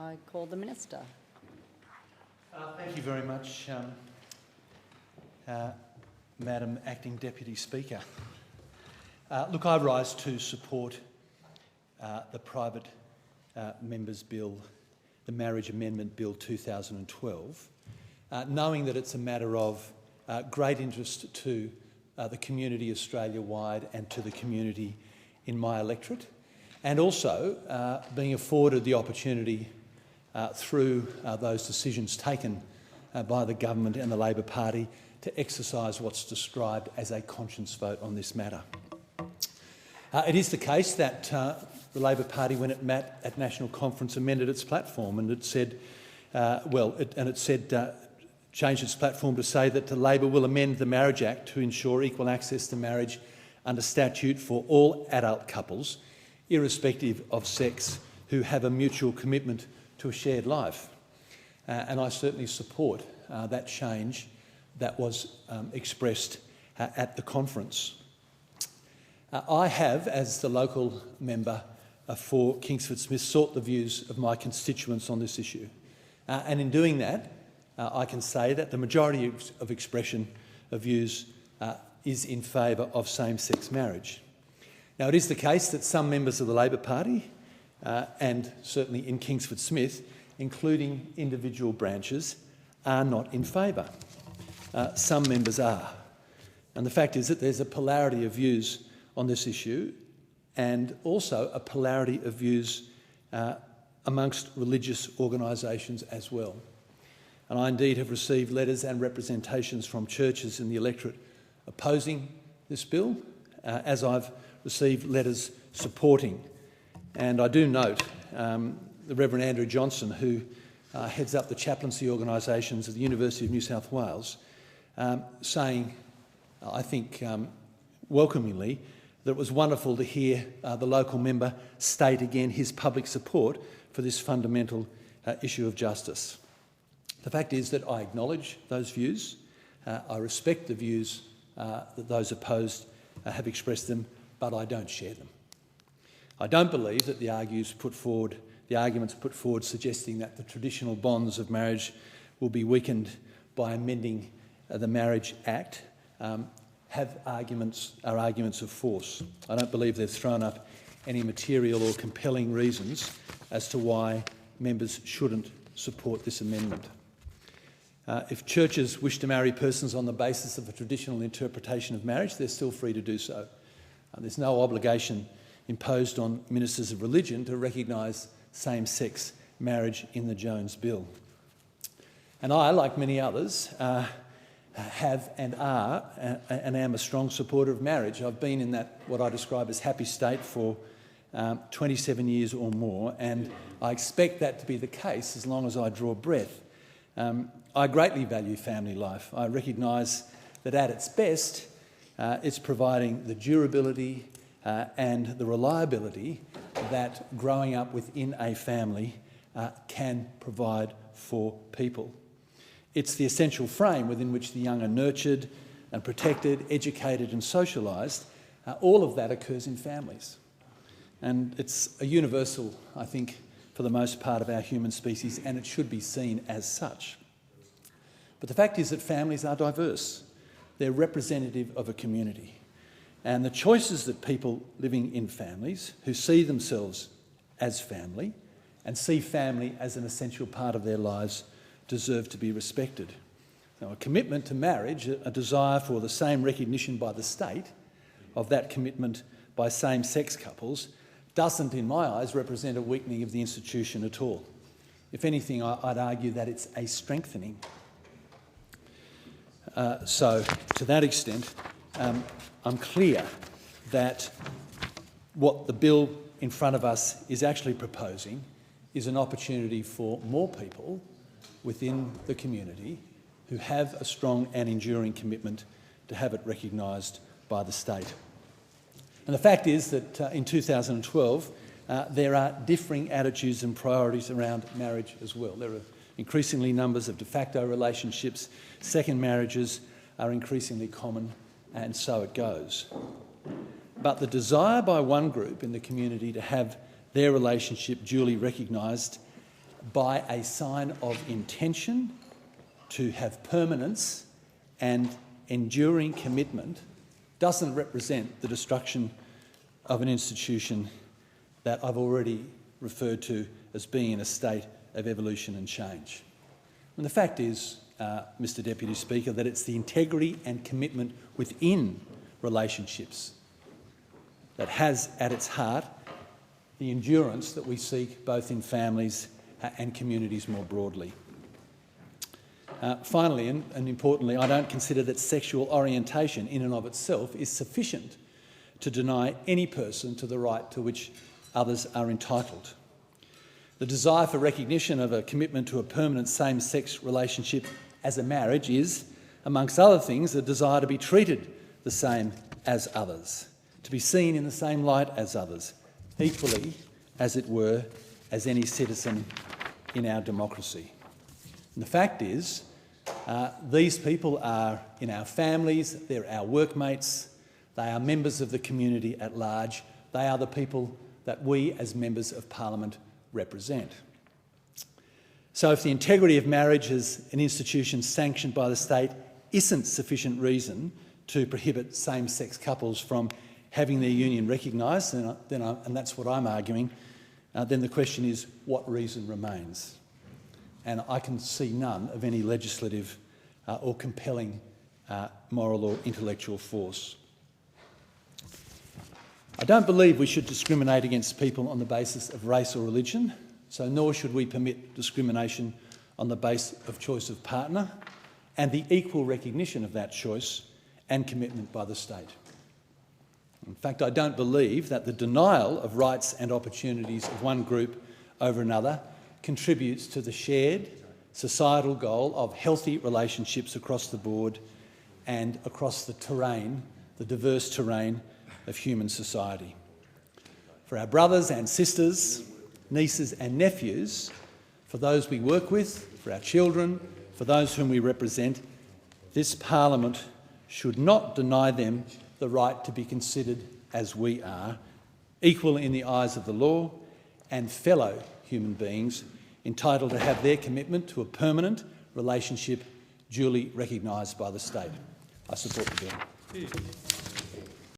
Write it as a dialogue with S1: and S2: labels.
S1: I call the Minister.
S2: Thank you very much, Madam Acting Deputy Speaker. Look, I rise to support the Private Members Bill, the Marriage Amendment Bill 2012, knowing that it's a matter of great interest to the community Australia-wide and to the community in my electorate, and also being afforded the opportunity through those decisions taken by the government and the Labor Party to exercise what's described as a conscience vote on this matter. It is the case that the Labor Party, when it met at National Conference, amended its platform, and it said, changed its platform to say that the Labor will amend the Marriage Act to ensure equal access to marriage under statute for all adult couples, irrespective of sex, who have a mutual commitment to a shared life. And I certainly support that change that was expressed at the conference. I have, as the local member for Kingsford Smith, sought the views of my constituents on this issue. And in doing that, I can say that the majority of expression of views is in favour of same-sex marriage. Now, it is the case that some members of the Labor Party, and certainly in Kingsford Smith, including individual branches, are not in favour. Some members are. And the fact is that there's a polarity of views on this issue, and also a polarity of views amongst religious organisations as well. And I indeed have received letters and representations from churches in the electorate opposing this bill, as I've received letters supporting. And I do note the Reverend Andrew Johnson, who heads up the chaplaincy organisations at the University of New South Wales, saying, I think welcomingly, that it was wonderful to hear the local member state again his public support for this fundamental issue of justice. The fact is that I acknowledge those views. I respect the views that those opposed have expressed them, but I don't share them. I don't believe that the arguments put forward suggesting that the traditional bonds of marriage will be weakened by amending the Marriage Act are arguments of force. I don't believe they've thrown up any material or compelling reasons as to why members shouldn't support this amendment. If churches wish to marry persons on the basis of a traditional interpretation of marriage, they're still free to do so. There's no obligation imposed on ministers of religion to recognise same-sex marriage in the Jones Bill. And I, like many others, have and am a strong supporter of marriage. I've been in that, what I describe as happy state, for 27 years or more, and I expect that to be the case as long as I draw breath. I greatly value family life. I recognise that at its best, it's providing the durability and the reliability that growing up within a family can provide for people. It's the essential frame within which the young are nurtured and protected, educated and socialised. All of that occurs in families. And it's a universal, I think, for the most part of our human species, and it should be seen as such. But the fact is that families are diverse. They're representative of a community. And the choices that people living in families who see themselves as family and see family as an essential part of their lives deserve to be respected. Now, a commitment to marriage, a desire for the same recognition by the state of that commitment by same-sex couples, doesn't, in my eyes, represent a weakening of the institution at all. If anything, I'd argue that it's a strengthening. So, to that extent, I'm clear that what the bill in front of us is actually proposing is an opportunity for more people within the community who have a strong and enduring commitment to have it recognised by the state. And the fact is that in 2012, there are differing attitudes and priorities around marriage as well. There are increasingly numbers of de facto relationships, second marriages are increasingly common, and so it goes. But the desire by one group in the community to have their relationship duly recognised by a sign of intention to have permanence and enduring commitment doesn't represent the destruction of an institution that I've already referred to as being in a state of evolution and change. And the fact is, Mr Deputy Speaker, that it's the integrity and commitment within relationships that has at its heart the endurance that we seek both in families and communities more broadly. Finally, and importantly, I don't consider that sexual orientation in and of itself is sufficient to deny any person to the right to which others are entitled. The desire for recognition of a commitment to a permanent same-sex relationship as a marriage is, amongst other things, a desire to be treated the same as others, to be seen in the same light as others, equally, as it were, as any citizen in our democracy. And the fact is, these people are in our families, they're our workmates, they are members of the community at large, they are the people that we as members of Parliament represent. So if the integrity of marriage as an institution sanctioned by the state isn't sufficient reason to prohibit same-sex couples from having their union recognised, and that's what I'm arguing, then the question is, what reason remains? And I can see none of any legislative or compelling moral or intellectual force. I don't believe we should discriminate against people on the basis of race or religion, so nor should we permit discrimination on the basis of choice of partner and the equal recognition of that choice and commitment by the state. In fact, I don't believe that the denial of rights and opportunities of one group over another contributes to the shared societal goal of healthy relationships across the board and across the terrain, the diverse terrain of human society. For our brothers and sisters, nieces and nephews, for those we work with, for our children, for those whom we represent, this Parliament should not deny them the right to be considered as we are, equal in the eyes of the law and fellow human beings, entitled to have their commitment to a permanent relationship duly recognised by the state. I support the bill.